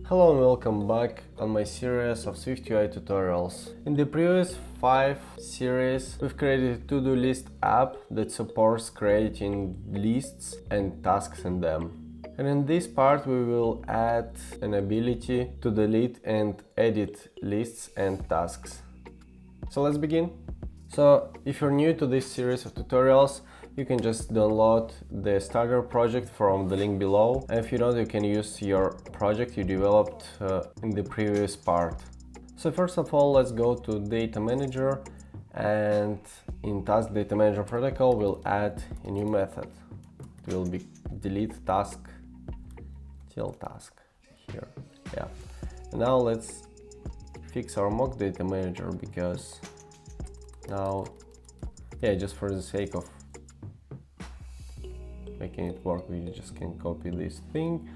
Hello and welcome back on my series of SwiftUI tutorials. In the previous 5 series, we've created a to-do list app that supports creating lists and tasks in them. And in this part we will add an ability to delete and edit lists and tasks. So let's begin. So if you're new to this series of tutorials, you can just download the starter project from the link below. And if you don't, you can use your project you developed in the previous part. So first of all, let's go to Data Manager, and in Task Data Manager protocol, we'll add a new method. It will be delete task till task here. Yeah. And now let's fix our mock Data Manager, because now, just for the sake of making it work, we just can copy this thing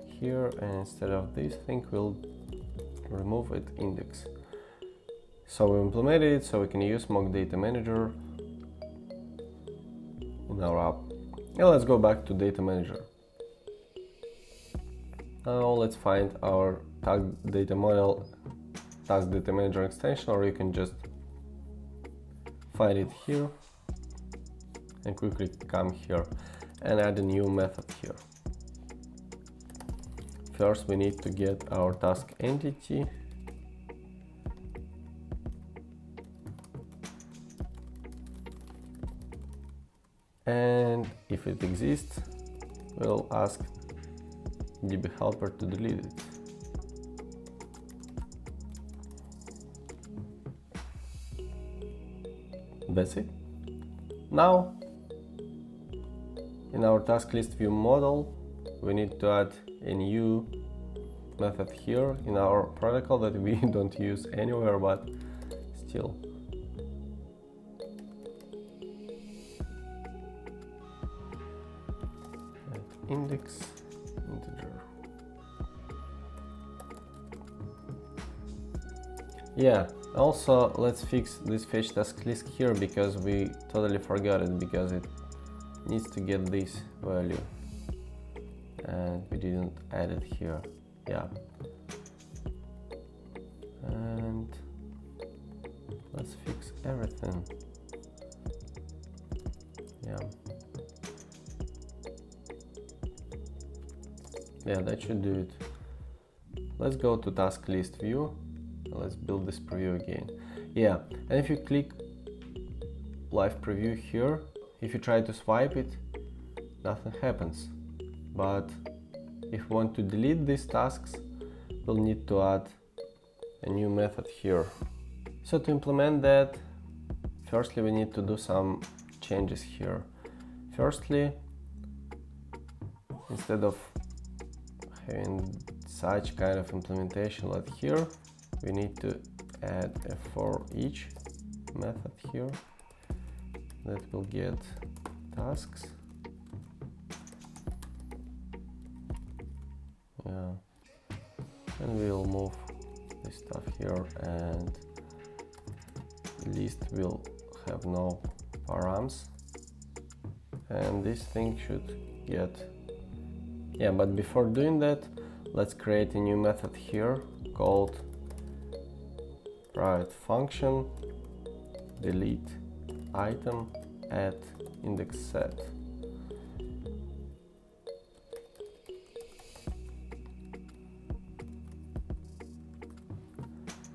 here, and instead of this thing we'll remove it index. So we implemented it so we can use mock data manager in our app. Now let's go back to data manager. Now let's find our task data manager extension, or you can just find it here and quickly come here and add a new method here. First, we need to get our task entity. And if it exists, we'll ask DB helper to delete it. That's it. Now, in our task list view model, we need to add a new method here in our protocol that we don't use anywhere, but still. Add index integer. Yeah, also let's fix this fetch task list here, because we totally forgot it, because it needs to get this value and we didn't add it here. Yeah, and let's fix everything. Yeah, that should do it. Let's go to task list view. Let's build this preview again. Yeah, and if you click live preview here, if you try to swipe it, nothing happens. But if we want to delete these tasks, we'll need to add a new method here. So to implement that, firstly we need to do some changes here. Firstly, instead of having such kind of implementation like here, we need to add a for each method here that will get tasks. Yeah, and we'll move this stuff here, and list will have no params, and this thing should get. Yeah, but before doing that, let's create a new method here called private function delete item at index set.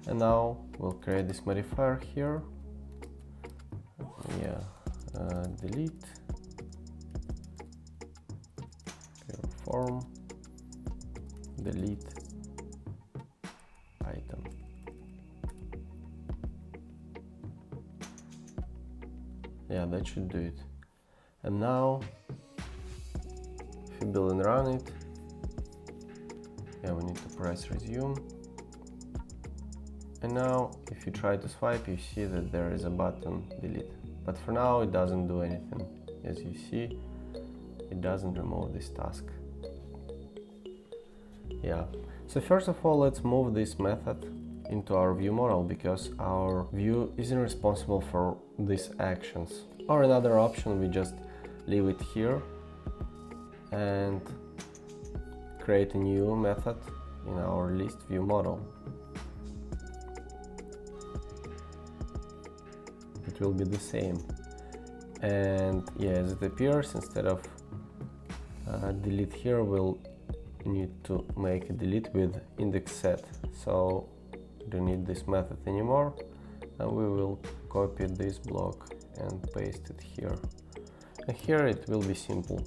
And now we'll create this modifier here. Delete form delete item. Yeah, that should do it. And now if you build and run it, we need to press resume. And now if you try to swipe, you see that there is a button delete, but for now it doesn't do anything. As you see, it doesn't remove this task. Yeah, so first of all, let's move this method into our view model, because our view isn't responsible for these actions. Or another option, we just leave it here and create a new method in our list view model. It will be the same. And yeah, as it appears, instead of delete here, we'll need to make a delete with index set. So we don't need this method anymore, and we will copy this block and paste it here. And here it will be simple.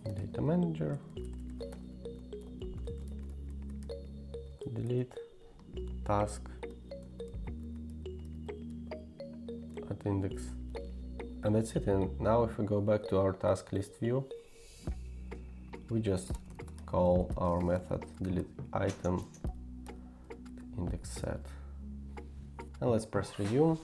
Data manager, delete task at index, and that's it. And now if we go back to our task list view, we just call our method delete item index set, and let's press resume.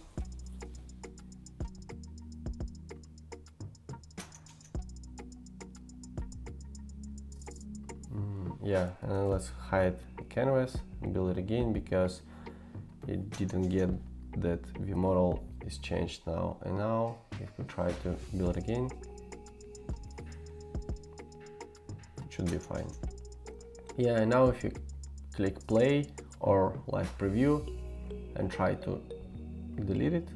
Yeah, and then let's hide the canvas and build it again, because it didn't get that view model is changed now. And now if we try to build again, it should be fine. Yeah, and now if you click play or live preview and try to delete it,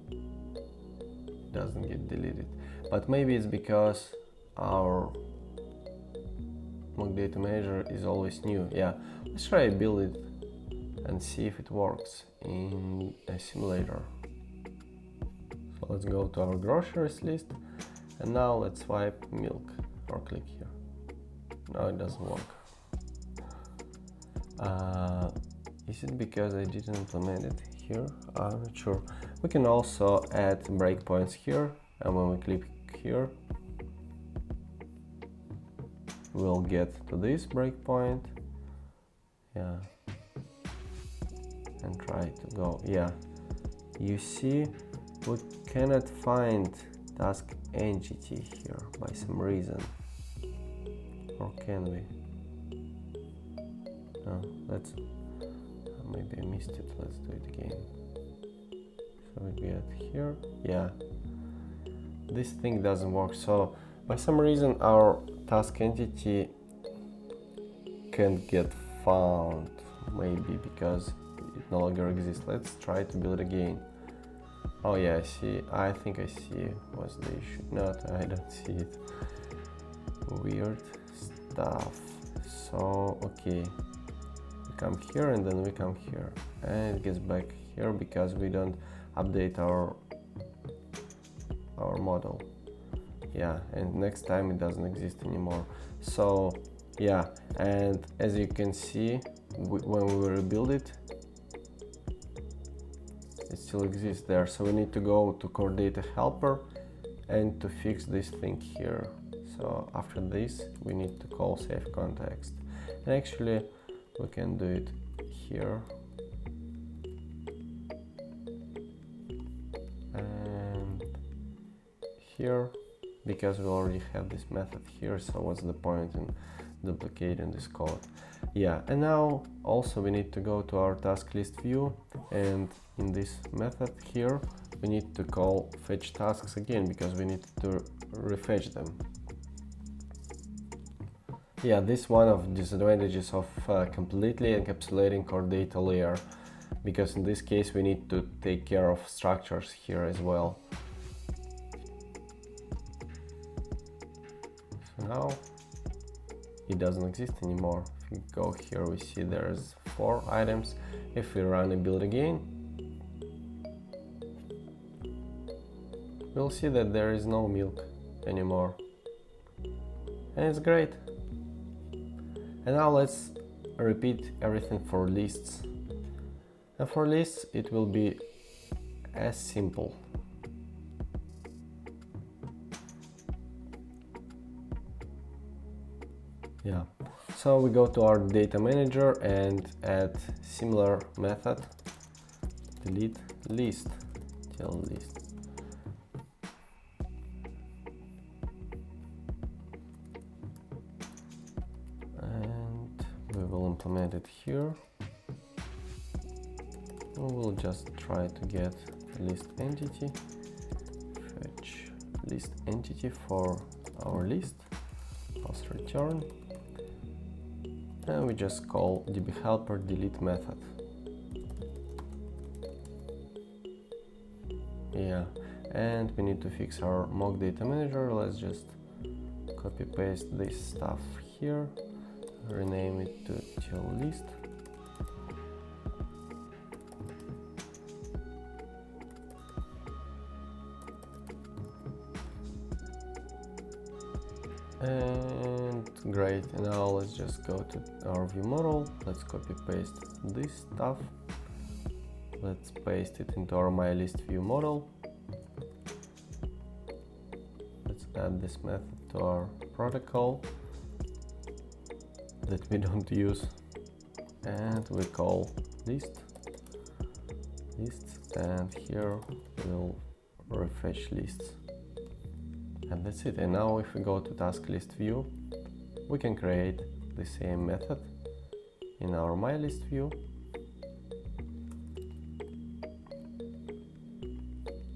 it doesn't get deleted. But maybe it's because our mock data manager is always new. Yeah, let's try to build it and see if it works in a simulator. So let's go to our groceries list, and now let's swipe milk or click here. No, it doesn't work. Is it because I didn't implement it here? I'm not sure. We can also add breakpoints here, and when we click here, we'll get to this breakpoint. Yeah, and try to go. Yeah, you see, we cannot find task entity here by some reason. Or can we? No, let's, maybe I missed it. Let's do it again. So we get here. Yeah, this thing doesn't work. So by some reason our task entity can't get found, maybe because it no longer exists. Let's try to build again. Oh yeah, I see. I think I see what's the issue. Not, I don't see it. Weird stuff. So okay, we come here and then we come here, and it gets back here because we don't update our model. Yeah, and next time it doesn't exist anymore. So yeah, and as you can see, when we rebuild it, it still exists there. So we need to go to core data helper and to fix this thing here. So after this, we need to call save context, and actually we can do it here. And here, because we already have this method here, so what's the point in duplicating this code? Yeah, and now also we need to go to our task list view, and in this method here we need to call fetch tasks again, because we need to refetch them. Yeah, this is one of the disadvantages of completely encapsulating core data layer, because in this case we need to take care of structures here as well. So now it doesn't exist anymore. If we go here, we see there's 4 items. If we run a build again, we'll see that there is no milk anymore, and it's great. And now let's repeat everything for lists. And for lists, it will be as simple. Yeah, so we go to our data manager and add similar method, delete list, till list. And we will implement it here. We will just try to get list entity, fetch list entity for our list, post return, and we just call dbHelper delete method. Yeah, and we need to fix our mock data manager. Let's just copy paste this stuff here, rename it to till list. And great, and now let's just go to our view model. Let's copy paste this stuff. Let's paste it into our MyList view model. Let's add this method to our protocol that we don't use, and we call lists, and here we'll refetch lists. And that's it. And now if we go to task list view, we can create the same method in our MyList view.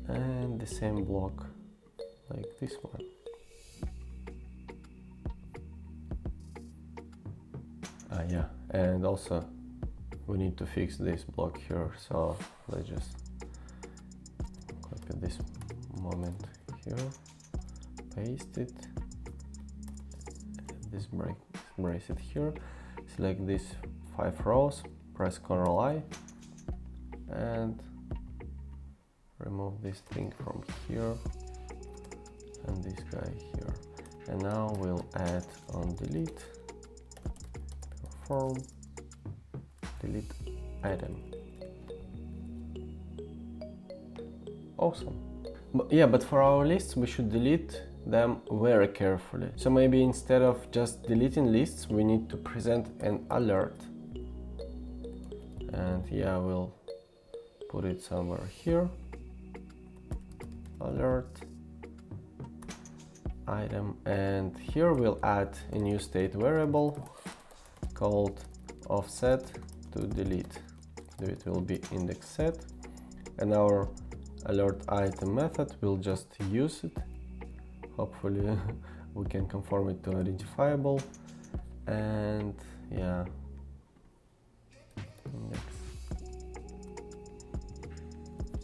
And the same block like this one. Yeah, and also we need to fix this block here, so let's just copy this moment here, paste it, this brace it here, select these 5 rows, press Ctrl I, and remove this thing from here and this guy here. And now we'll add on delete form delete item. Awesome. But for our lists we should delete them very carefully. So maybe instead of just deleting lists, we need to present an alert. And yeah, we'll put it somewhere here. Alert item, and here we'll add a new state variable called offset to delete. It will be index set, and our alert item method will just use it. Hopefully we can conform it to identifiable, and yeah, index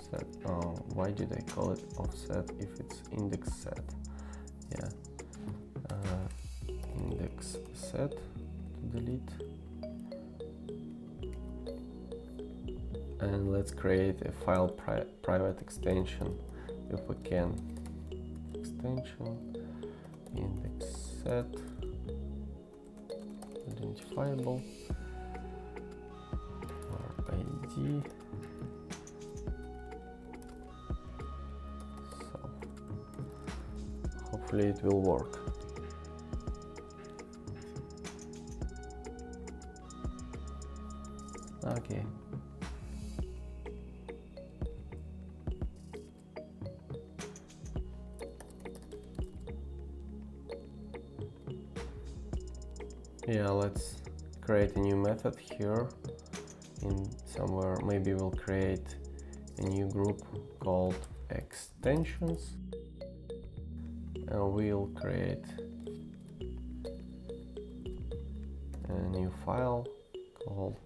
set. Oh, why did I call it offset if it's index set? Yeah, index set to delete. And let's create a file private extension if we can. Extension index set identifiable or ID. So hopefully it will work. Okay. Yeah, let's create a new method here in somewhere. Maybe we'll create a new group called extensions, and we'll create a new file called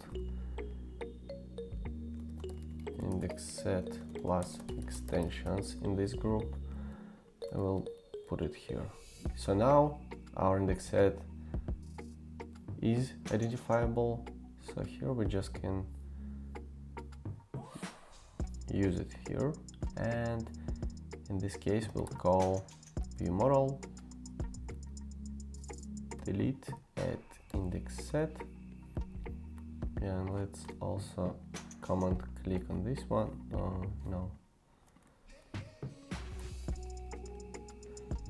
index set plus extensions in this group, and we'll put it here. So now our index set is identifiable, so here we just can use it here, and in this case we'll call view model delete at index set, and let's also command click on this one. No.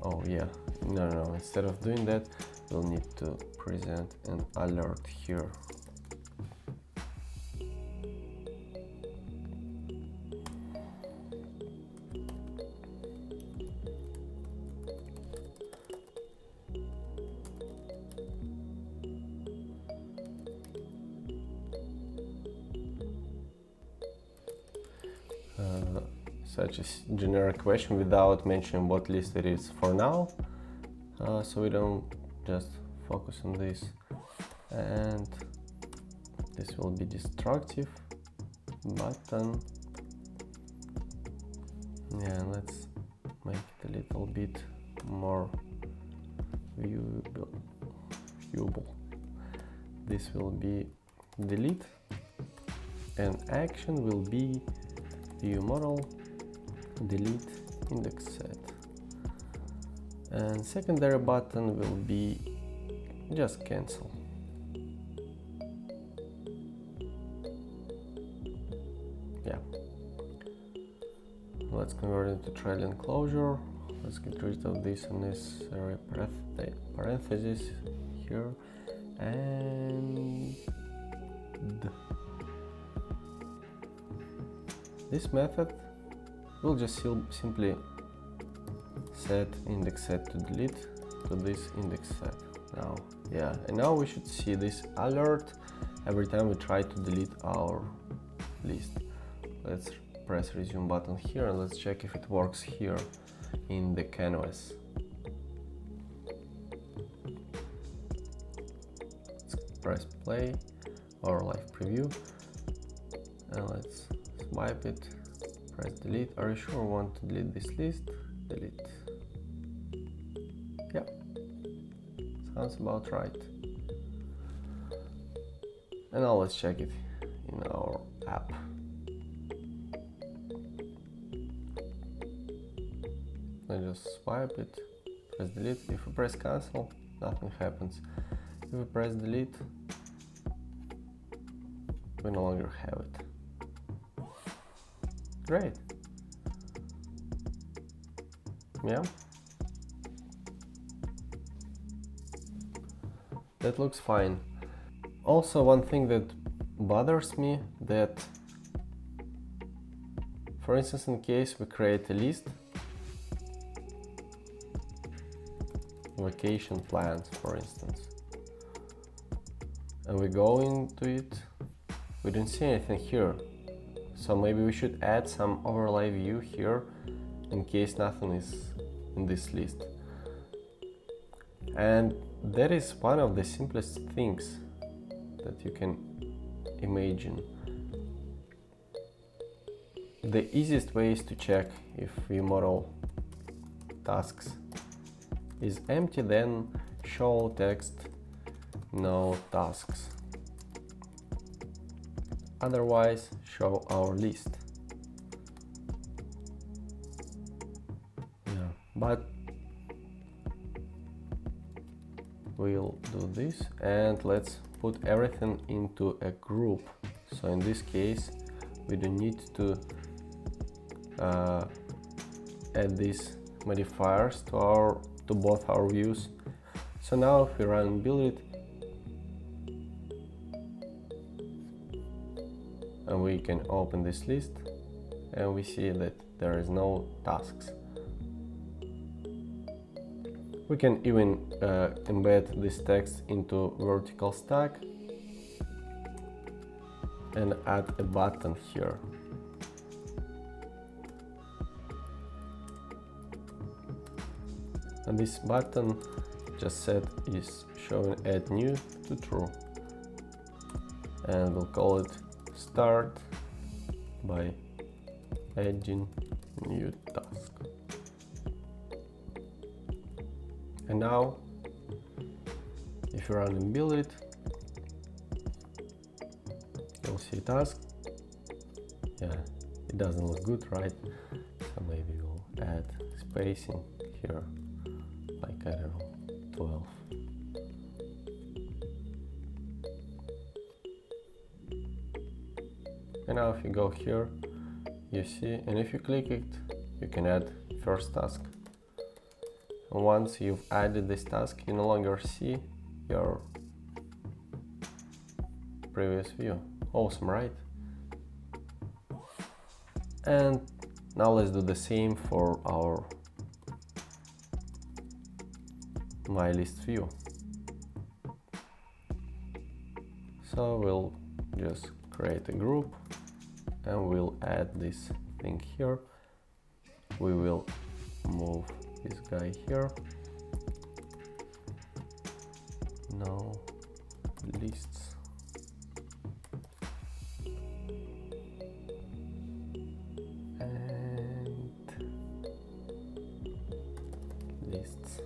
Oh yeah, no, instead of doing that we'll need to present an alert here. such a generic question without mentioning what list it is for now, so we don't just focus on this. And this will be destructive button. Yeah, let's make it a little bit more viewable. This will be delete, and action will be view model delete index set, and secondary button will be just cancel. Yeah, let's convert it to trailing closure. Let's get rid of this unnecessary parentheses here, and this method will just simply set index set to delete to this index set. Now, yeah, and now we should see this alert every time we try to delete our list. Let's press resume button here and let's check if it works here in the canvas. Let's press play or live preview, and let's swipe it, press delete. Are you sure we want to delete this list? Delete. Yeah, sounds about right. And now let's check it in our app. I just swipe it, press delete. If we press cancel, nothing happens. If we press delete, we no longer have it. Great. Yeah. That looks fine. Also, one thing that bothers me, that for instance, in case we create a list, vacation plans for instance, and we go into it, we don't see anything here. So maybe we should add some overlay view here in case nothing is in this list. And that is one of the simplest things that you can imagine. The easiest way is to check if ViewModel tasks is empty, then show text no tasks. Otherwise, show our list. Yeah, but we'll do this and let's put everything into a group. So in this case, we don't need to add these modifiers to both our views. So now if we run and build it, and we can open this list and we see that there is no tasks. We can even embed this text into vertical stack and add a button here. And this button just set is showing add new to true, and we'll call it start by adding new task. And now if you run and build it, you'll see task. Yeah, it doesn't look good, right? So maybe we'll add spacing here, like I don't know, 12. And now if you go here, you see, and if you click it, you can add first task. And once you've added this task, you no longer see your previous view. Awesome, right? And now let's do the same for our my list view. So we'll just create a group and we'll add this thing here we will move this guy here. No lists. And lists.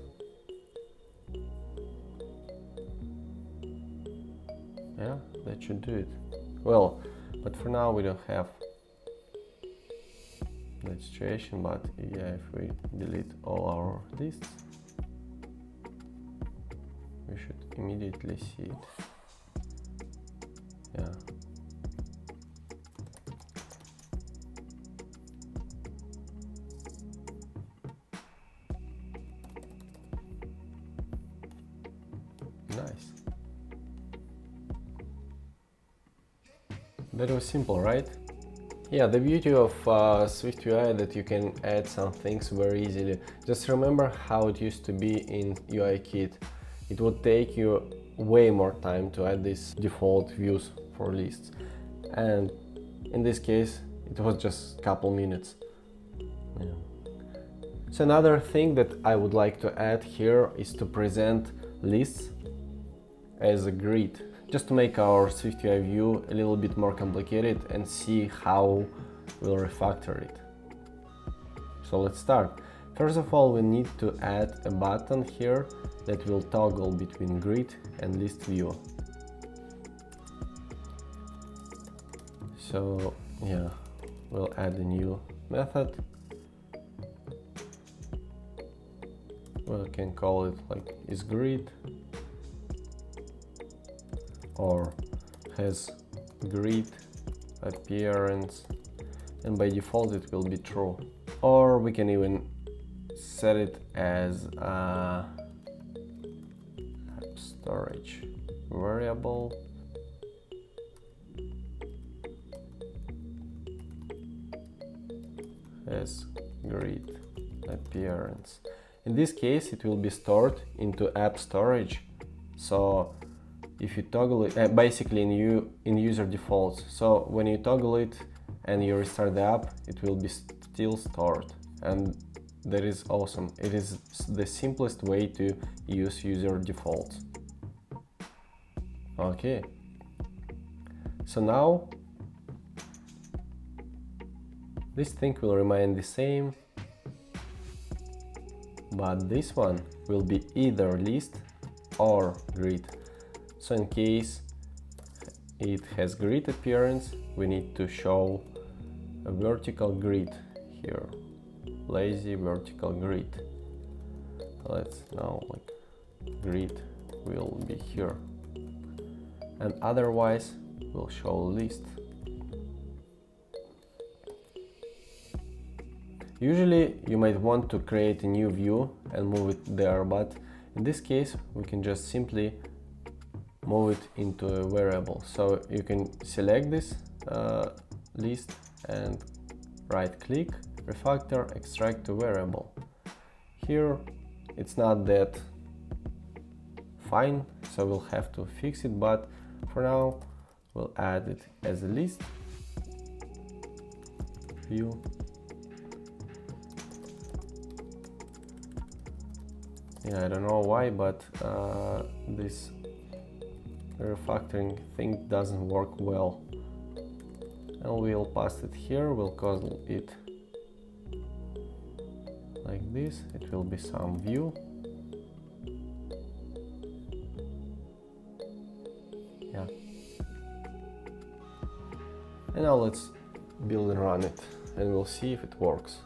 Yeah, that should do it. Well, but for now we don't have that situation, but yeah, if we delete all our lists, we should immediately see it. Yeah. Nice. That was simple, right? Yeah, the beauty of SwiftUI that you can add some things very easily. Just remember how it used to be in UIKit. It would take you way more time to add these default views for lists. And in this case, it was just a couple minutes. Yeah. So another thing that I would like to add here is to present lists as a grid, just to make our SwiftUI view a little bit more complicated and see how we'll refactor it. So let's start. First of all, we need to add a button here that will toggle between grid and list view. So yeah, we'll add a new method. We can call it like isGrid or has grid appearance, and by default it will be true. Or we can even set it as a storage variable. As grid appearance. In this case, it will be stored into app storage. So if you toggle it, basically in user defaults. So when you toggle it and you restart the app, it will be still stored. And that is awesome. It is the simplest way to use user defaults. Okay. So now this thing will remain the same, but this one will be either list or grid. So in case it has grid appearance, we need to show a vertical grid here, lazy vertical grid. Let's now like grid will be here, and otherwise we'll show list. Usually you might want to create a new view and move it there, but in this case we can just simply move it into a variable. So you can select this list and right click, refactor, extract to variable. Here it's not that fine, so we'll have to fix it, but for now we'll add it as a list view. Yeah, I don't know why, but this refactoring thing doesn't work well. And we'll pass it here, we'll call it like this. It will be some view. Yeah. And now let's build and run it, and we'll see if it works.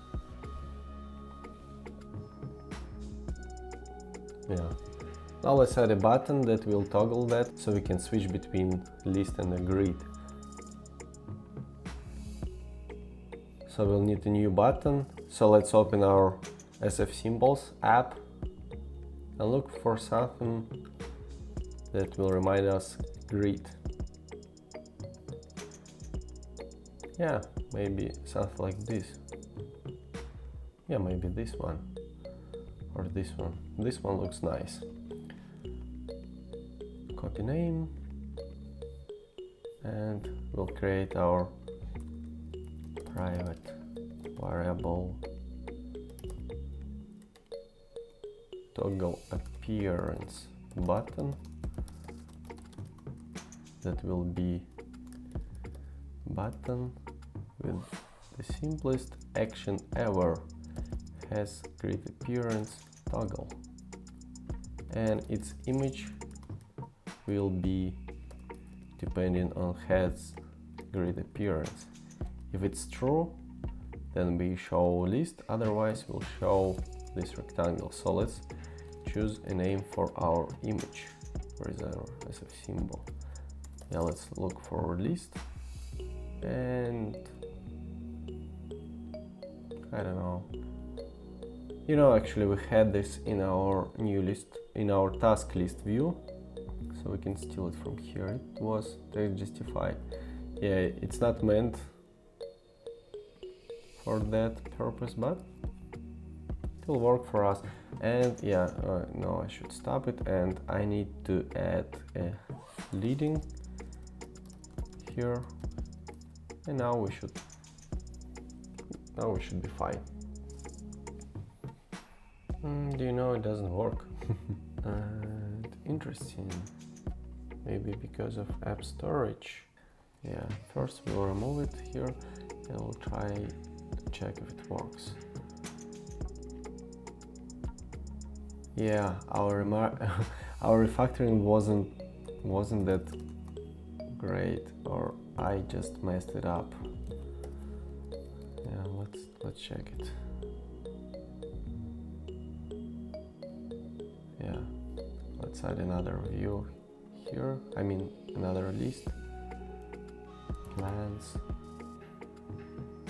Yeah. Now let's add a button that will toggle that, so we can switch between list and a grid. So we'll need a new button. So let's open our SF Symbols app and look for something that will remind us grid. Yeah, maybe something like this. Yeah, maybe this one. Or this one. This one looks nice. Copy name, and we'll create our private variable toggle appearance button that will be button with the simplest action ever, has grid appearance toggle, and its image will be depending on has grid appearance. If it's true, then we show list, otherwise we'll show this rectangle. So let's choose a name for our image. Where is our SF symbol? Yeah, let's look for list, and I don't know. You know, actually we had this in our new list, in our task list view, so we can steal it from here. It was text justify. Yeah, it's not meant for that purpose, but it will work for us. And yeah, no, I should stop it, and I need to add a leading here, and now we should be fine. Do you know it doesn't work? And interesting, maybe because of app storage. Yeah, first we'll remove it here and we'll try to check if it works. Yeah, our refactoring wasn't that great, or I just messed it up. Yeah, let's check it. Yeah, let's add another view here. I mean another list. Plans.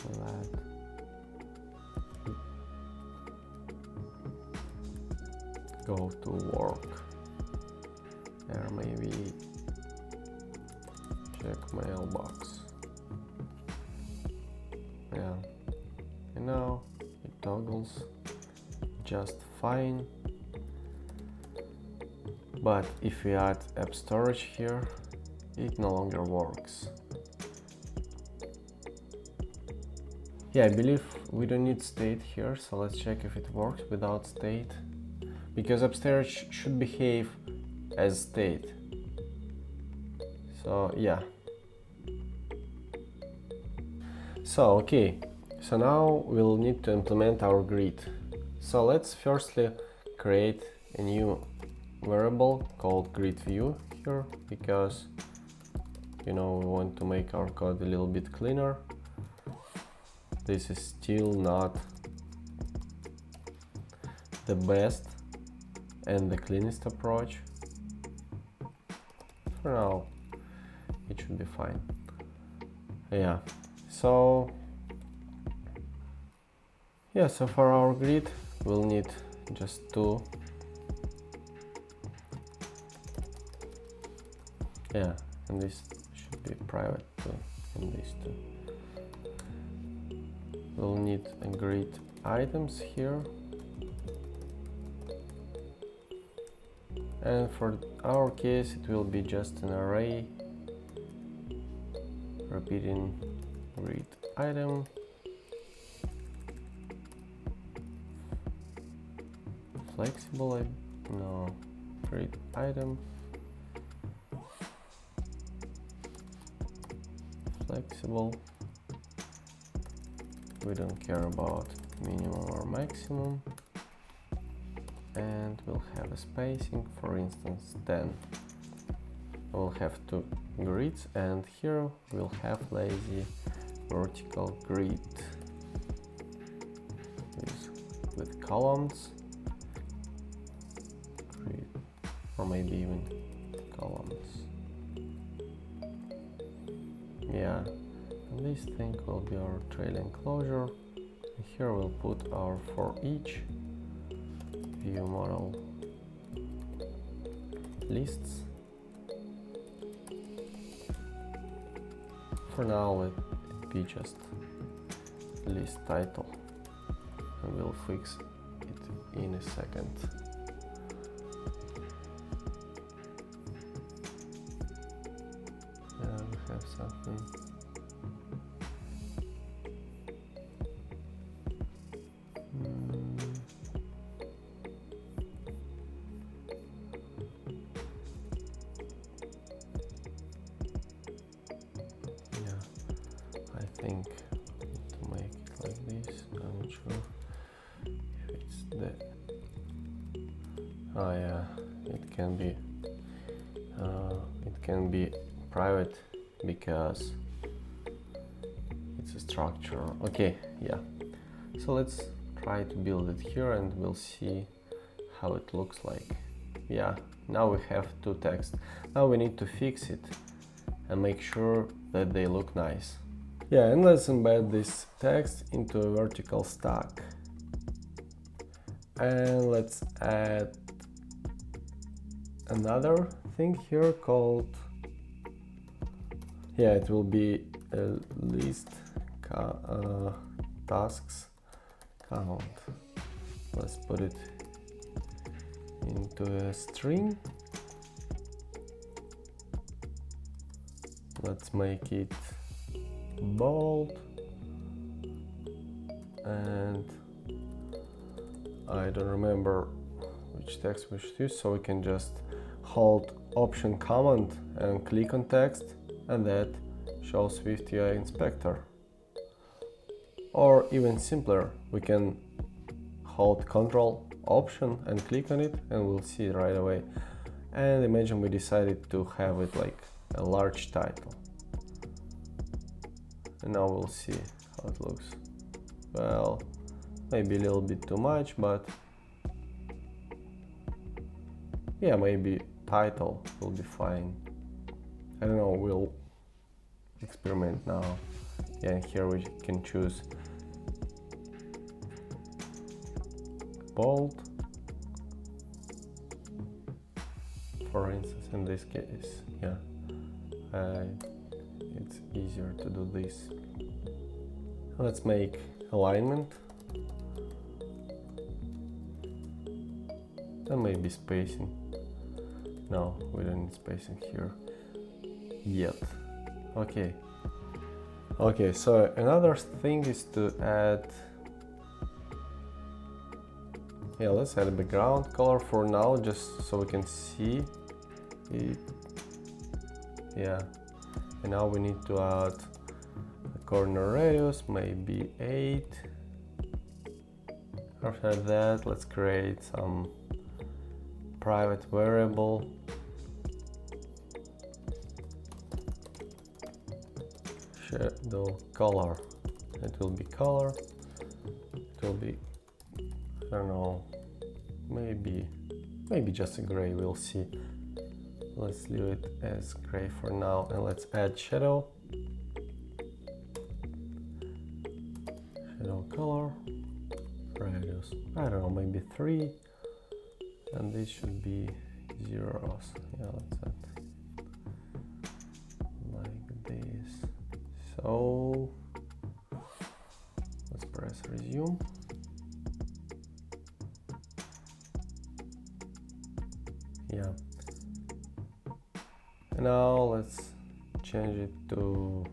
We'll add. Go to work. There, maybe check mailbox. Yeah, and now it toggles just fine. But if we add app storage here, it no longer works. Yeah, I believe we don't need state here, so let's check if it works without state, because app storage should behave as state. So yeah. So okay, so now we'll need to implement our grid. So let's firstly create a new variable called grid view here, because you know we want to make our code a little bit cleaner. This is still not the best and the cleanest approach. For now it should be fine. Yeah, so for our grid we'll need just two. Yeah, and this should be private too, and these two. We'll need a grid items here, and for our case it will be just an array repeating grid item, flexible, no, grid item, flexible. We don't care about minimum or maximum, and we'll have a spacing, for instance 10. We'll have two grids, and here we'll have lazy vertical grid with columns, grid, or maybe even columns. Yeah. And this thing will be our trailing closure. And here we'll put our for each view model lists. For now let it be just list title, and we'll fix it in a second. Yeah, we have something. think to make it like this. I'm not sure if it's the. Oh yeah, it can be private because it's a structure. Okay, yeah. So let's try to build it here and we'll see how it looks like. Yeah, now we have two texts. Now we need to fix it and make sure that they look nice. Yeah, and let's embed this text into a vertical stack. And let's add another thing here called, yeah, it will be a list tasks count. Let's put it into a string. Let's make it bold, and I don't remember which text we should use, so we can just hold Option Command and click on text, and that shows SwiftUI inspector. Or even simpler, we can hold Control Option and click on it, and we'll see it right away. And imagine we decided to have it like a large title. And now we'll see how it looks. Well, maybe a little bit too much, but yeah, maybe title will be fine. I don't know, we'll experiment now. Yeah, and here we can choose bold, for instance, in this case. Yeah, it's easier to do this. Let's make alignment and maybe spacing. No, we don't need spacing here yet. Okay, so another thing is to add, yeah, let's add a background color for now, just so we can see it. Yeah, and now we need to add a corner radius, maybe 8. After that, let's create some private variable. Shadow color. It will be color. It will be, I don't know, maybe just a gray, we'll see. Let's leave it as gray for now, and let's add shadow. Shadow color, radius, I don't know, maybe 3, and this should be 0. Yeah, let's add like this. So let's press resume. Yeah. And now let's change it to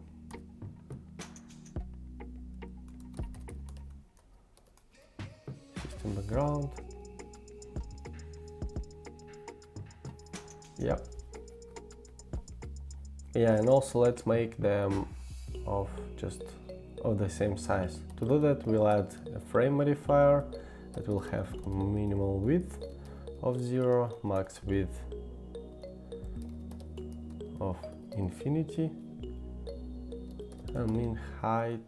system background. Yeah. Yeah, and also let's make them of the same size. To do that, we'll add a frame modifier that will have minimal width of 0, max width of infinity, and mean height,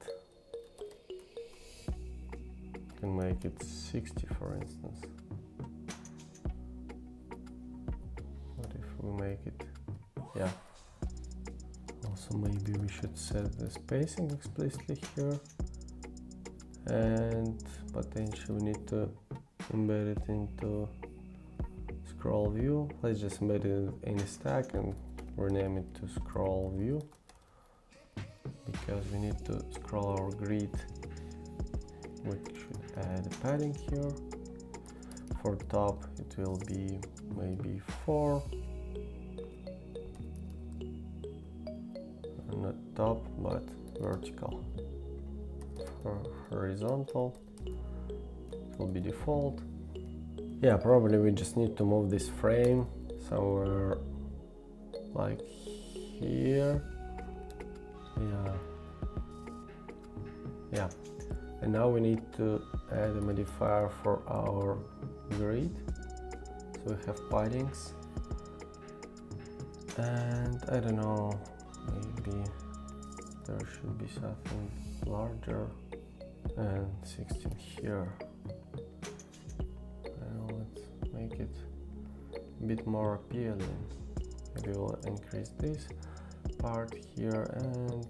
you can make it 60, for instance. What if we make it, yeah. Also, maybe we should set the spacing explicitly here, and potentially we need to embed it into scroll view. Let's just embed it in a stack and rename it to scroll view, because we need to scroll our grid. We should add a padding here. For top, it will be maybe 4. Not top, but vertical. For horizontal, it will be default. Yeah, probably we just need to move this frame somewhere like here. Yeah, Yeah, and now we need to add a modifier for our grid. So we have paddings, and I don't know, maybe there should be something larger, and 16 here. And let's make it a bit more appealing. Maybe we'll increase this part here, and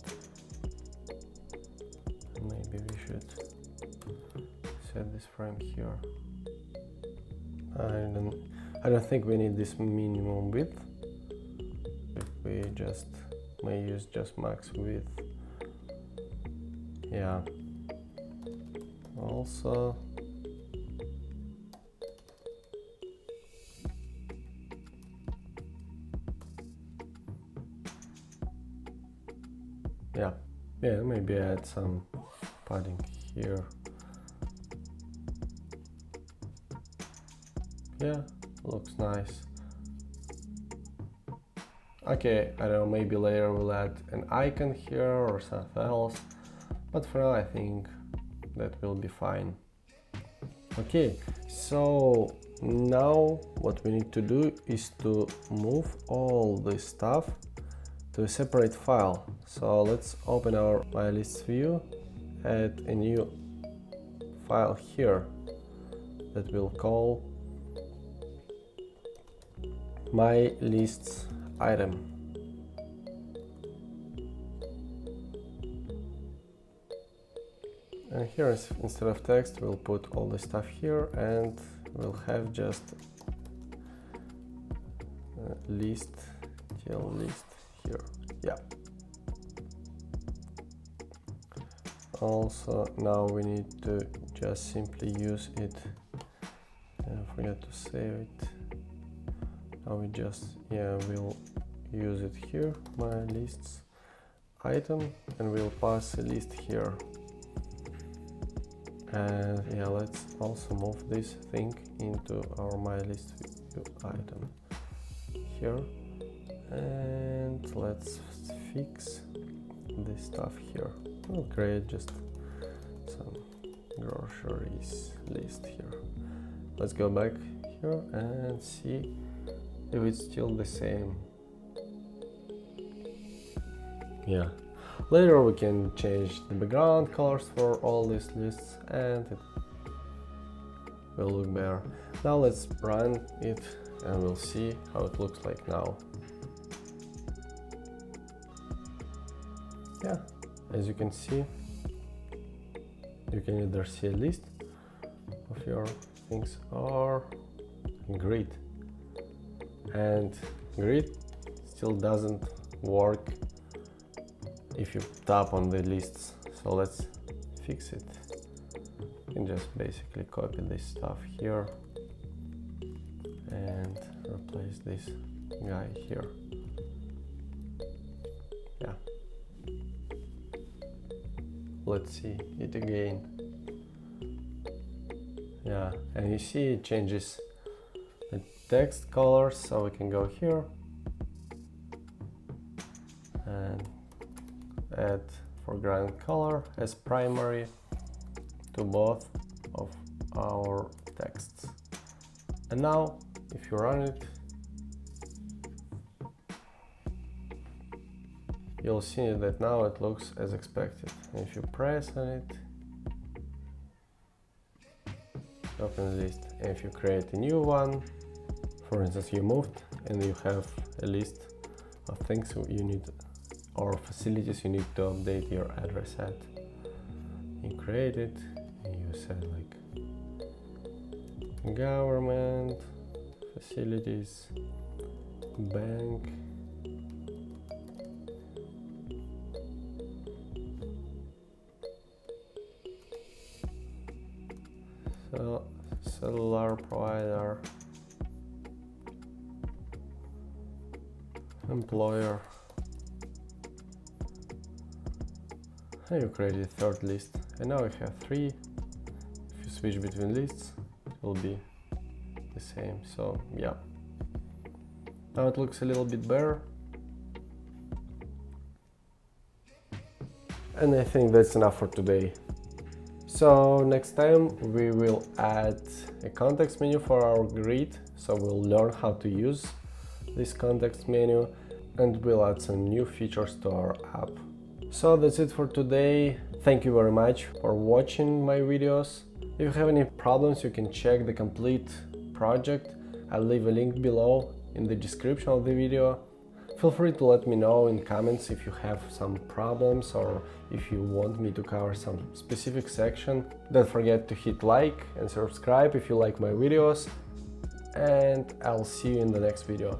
maybe we should set this frame here. I don't think we need this minimum width. If we just may use just max width. Yeah. Also, yeah, maybe add some padding here. Yeah, looks nice. Okay, I don't know, maybe later we'll add an icon here or something else, but for now I think that will be fine. Okay, so now what we need to do is to move all this stuff to a separate file. So let's open our My Lists view, add a new file here that we'll call My Lists item. And here, instead of text, we'll put all the stuff here, and we'll have just list till list here. Yeah. Also, now we need to just simply use it. I forgot to save it. Now we just, we'll use it here, My Lists item, and we'll pass a list here. And let's also move this thing into our My List item here, and let's fix this stuff here. We'll create just some groceries list here. Let's go back here and see if it's still the same. Yeah. Later we can change the background colors for all these lists, and it will look better. Now let's run it and we'll see how it looks like now. Yeah, as you can see, you can either see a list of your things or grid. And grid still doesn't work if you tap on the lists, so let's fix it. You can just basically copy this stuff here and replace this guy here. Yeah. Let's see it again. Yeah, and you see it changes the text colors, so we can go here and add foreground color as primary to both of our texts. And now if you run it, you'll see that now it looks as expected. And if you press on it, open the list. And if you create a new one, for instance, you moved and you have a list of things you need or facilities you need to update your address at. You create it, and you said like government, facilities, bank, so cellular provider, employer. And you create a third list, and now we have 3. If you switch between lists, it will be the same. So yeah, now it looks a little bit better, and I think that's enough for today. So next time we will add a context menu for our grid, so we'll learn how to use this context menu, and we'll add some new features to our app. So that's it for today. Thank you very much for watching my videos. If you have any problems, you can check the complete project. I'll leave a link below in the description of the video. Feel free to let me know in comments if you have some problems or if you want me to cover some specific section. Don't forget to hit like and subscribe if you like my videos, and I'll see you in the next video.